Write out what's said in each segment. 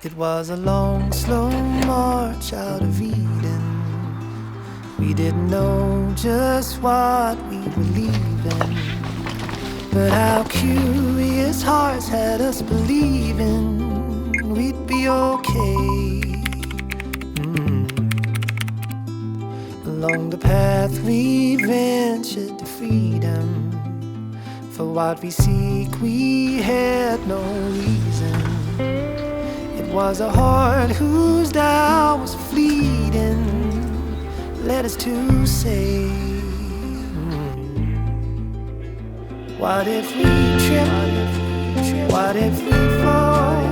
It was a long, slow march out of Eden. We didn't know just what we were leaving, but our curious hearts had us believing we'd be okay. Along the path we ventured to freedom. For what we seek we had no reason. It was a heart whose doubt was fleeting, led us to say, what if we trip? What if we fall?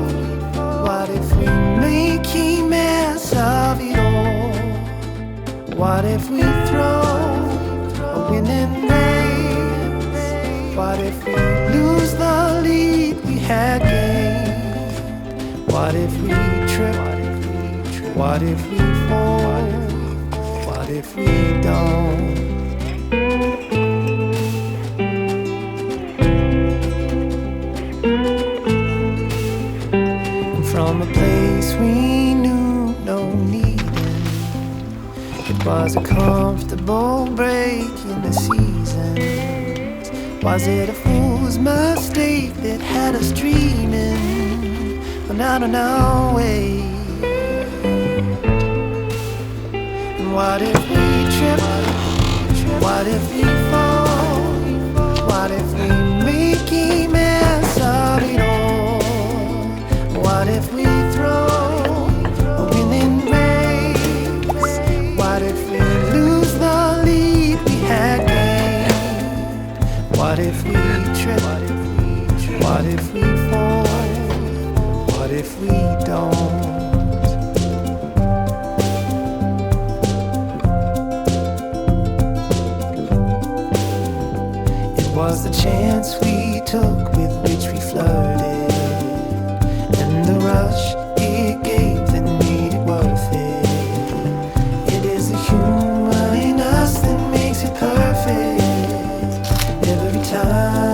What if we make a mess of it all? What if we throw a winning race? What if we lose the lead we had gained? What if we trip? What if we fall? What if we don't? And from a place we knew no needing, it was a comfortable break in the seasons. Was it a fool's mistake that had us dreaming not on our way? And what if we trip? What if we fall? What if we make a mess of it all? What if we throw a winning race? What if we lose the lead we had gained? What if we trip? What if we fall? What if we don't? It was the chance we took with which we flirted, and the rush it gave that made it worth it. It is the humor in us that makes it perfect every time.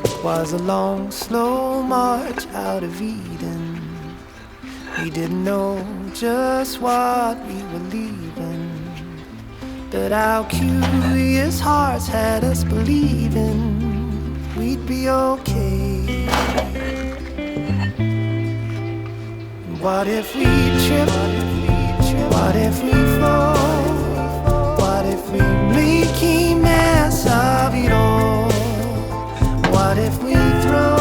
It was a long, slow march out of Eden. We didn't know just what we were leaving, but our curious hearts had us believing we'd be okay. What if we trip? What if we fall? What if we make a mess of it all? What if we throw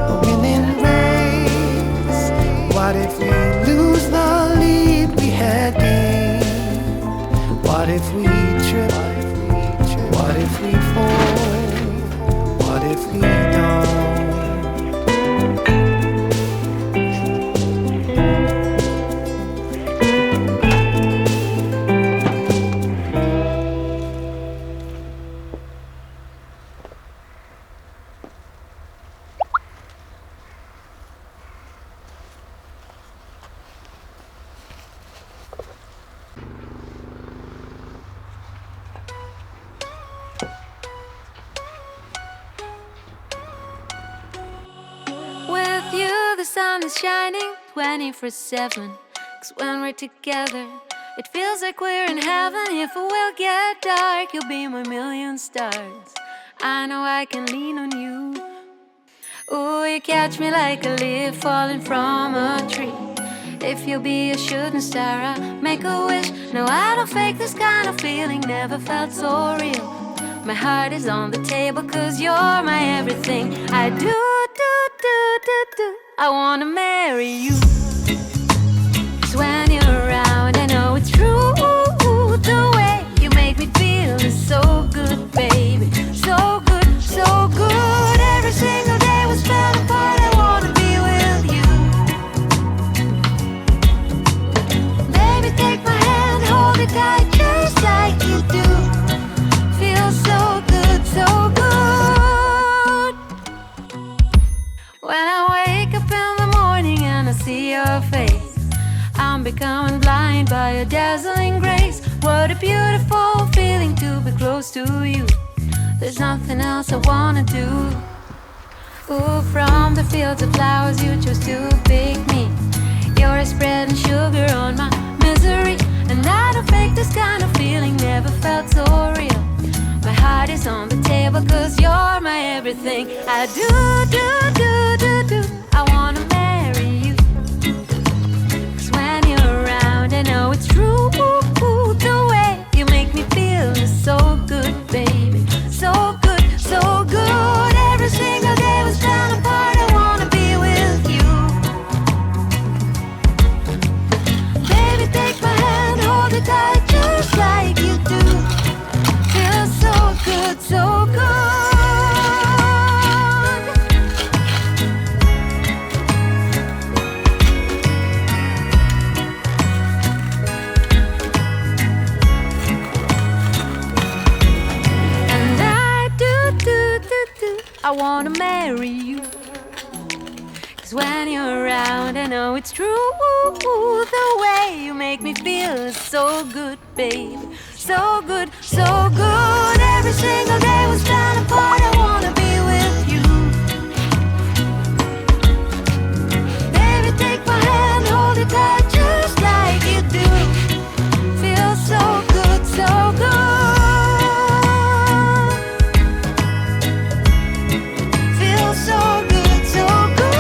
a winning race? What if we lose the lead we had gained? What if we trip? What if we fall? What if we don't? With you, the sun is shining 24/7. 'Cause when we're together, it feels like we're in heaven. If it will get dark, you'll be my million stars. I know I can lean on you. Ooh, you catch me like a leaf falling from a tree. If you'll be a shooting star, I'll make a wish. No, I don't fake this kind of feeling, never felt so real. My heart is on the table 'cause you're my everything. I do. I wanna marry you. 'Cause when you're around, I know it's true. The way you make me feel is so good, baby. So good, so good. Every single day we spend apart, I wanna be with you. Baby, take my hand, hold it tight, just like you do. Feels so good, so good. When I wake up in the morning and I see your face, I'm becoming blind by your dazzling grace. What a beautiful feeling to be close to you. There's nothing else I wanna do. Ooh, from the fields of flowers you chose to pick me. You're spreading sugar on my misery, and I don't fake this kind of feeling, never felt so real. My heart is on the table 'cause you're my everything. I do, I wanna marry you. 'Cause when you're around I know it's true. The way you make me feel is so good, baby. So good, so good. Every single day was torn apart, I wanna be with you. Baby, take my hand, hold it tight just like you do. Feels so good, so good. And I do, I wanna marry you. 'Cause when you're around I know it's true. The way you make me feel is so good, baby. So good, so good. Every single day was torn apart, I wanna be with you. Baby, take my hand, hold it tight just like you do. Feels so good, so good. Feels so good, so good.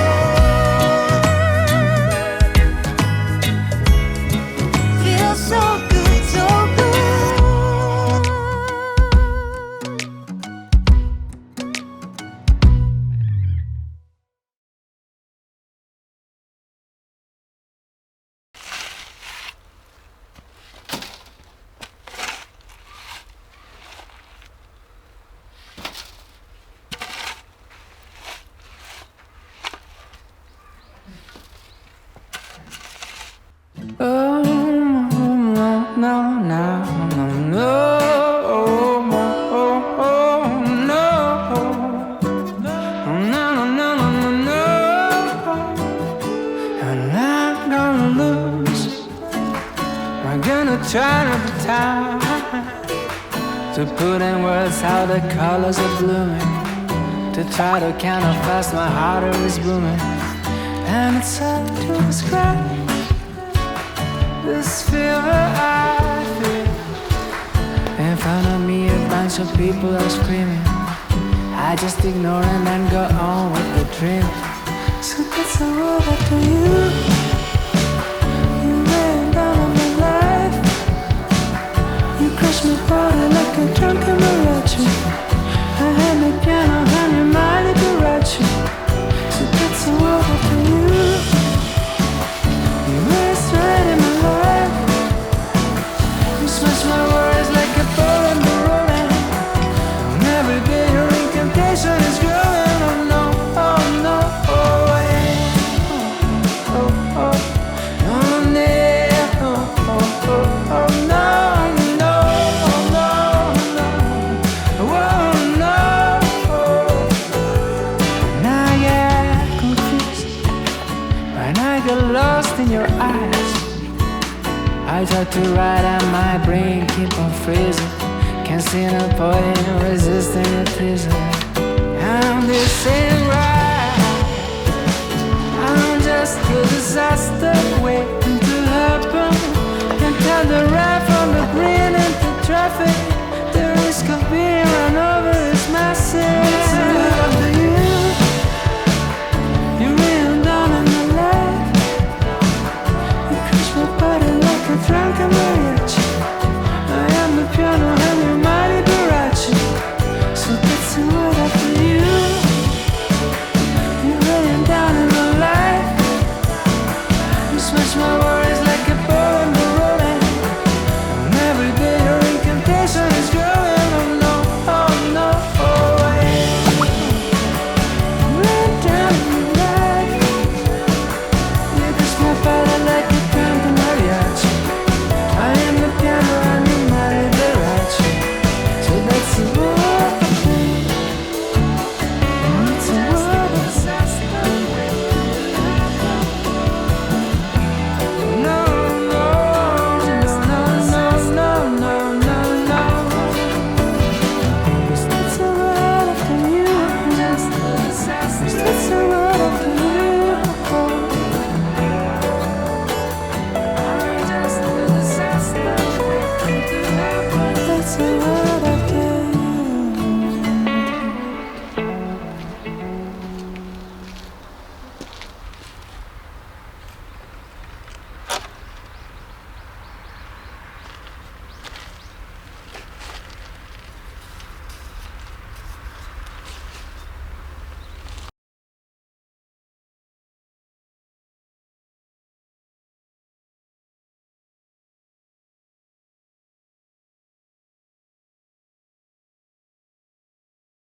Feels so good, so good. Oh, no, no, no, no, no, oh, oh, oh, no, no, no, no, no, no, I'm not gonna lose. I'm gonna try to be time to put in words how the colors are blooming, to try to count how fast my heart is booming, and it's hard to describe this fever I feel. In front of me a bunch of people are screaming. I just ignore and then go on with the dream. So that's a world after you. You rain down on my life. You crush my body like a drunken mariachi. I had the piano and your mighty Liberace. So that's a world after you. You race right in my life. You smash my words like a ball in the rolling. And every day your incantation is growing. Oh no, oh no, oh yeah. Oh, oh, oh, yeah. Oh, oh, oh, oh no, no, oh no, no. Oh no, oh. And I get confused when I get lost in your eyes. I try to write and my brain keep on freezing. Can't see no point in resisting your teasing. And this ain't right. I'm just a disaster.